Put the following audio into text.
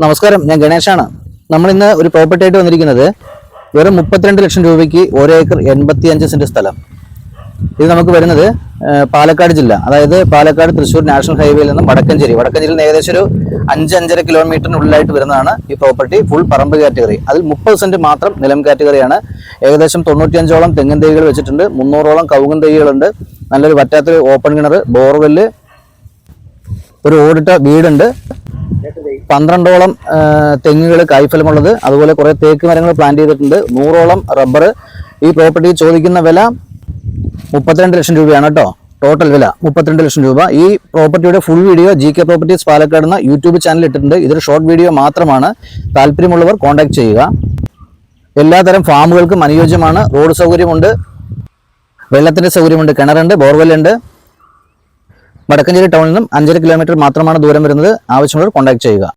നമസ്കാരം, ഞാൻ ഗണേഷാണ്. നമ്മളിന്ന് ഒരു പ്രോപ്പർട്ടി ആയിട്ട് വന്നിരിക്കുന്നത് വെറും 32 ലക്ഷം രൂപയ്ക്ക് 1 ഏക്കർ 85 സെന്റ് സ്ഥലം. ഇത് നമുക്ക് വരുന്നത് പാലക്കാട് ജില്ല, അതായത് പാലക്കാട് തൃശ്ശൂർ നാഷണൽ ഹൈവേയിൽ നിന്നും വടക്കഞ്ചേരിയിൽ നിന്ന് ഏകദേശം ഒരു 5-5.5 കിലോമീറ്ററിനുള്ളിലായിട്ട് വരുന്നതാണ് ഈ പ്രോപ്പർട്ടി. ഫുൾ പറമ്പ് കാറ്റഗറി, അതിൽ 30 സെന്റ് മാത്രം നിലം കാറ്റഗറിയാണ്. ഏകദേശം 95ഓളം തെങ്ങിൻ തൈകൾ വെച്ചിട്ടുണ്ട്, 300ഓളം കവുങ്ങൻ തൈകളുണ്ട്, നല്ലൊരു പറ്റാത്തൊരു ഓപ്പൺ കിണർ, ബോർവെല്ല്, ഒരു ഓടിട്ട വീടുണ്ട്, 12ഓളം തെങ്ങുകൾ കായ്ഫലമുള്ളത്, അതുപോലെ കുറെ തേക്ക് മരങ്ങൾ പ്ലാന്റ് ചെയ്തിട്ടുണ്ട്, 100ഓളം റബ്ബർ. ഈ പ്രോപ്പർട്ടി ചോദിക്കുന്ന വില 32 ലക്ഷം രൂപയാണ് കേട്ടോ. ടോട്ടൽ വില 32 ലക്ഷം രൂപ. ഈ പ്രോപ്പർട്ടിയുടെ full video GK properties Palakkad എന്ന യൂട്യൂബ് ചാനൽ ഇട്ടിട്ടുണ്ട്. ഇതൊരു ഷോർട്ട് വീഡിയോ മാത്രമാണ്. താല്പര്യമുള്ളവർ കോൺടാക്ട് ചെയ്യുക. എല്ലാതരം ഫാമുകൾക്കും അനുയോജ്യമാണ്. റോഡ് സൗകര്യമുണ്ട്, വെള്ളത്തിന്റെ സൗകര്യമുണ്ട്, കിണറുണ്ട്, ബോർവെല്ലുണ്ട്. വടക്കഞ്ചേരി ടൗണിൽ നിന്നും 5.5 കിലോമീറ്റർ മാത്രമാണ് ദൂരം വരുന്നത്. ആവശ്യമുള്ളവർ കോൺടാക്ട് ചെയ്യുക.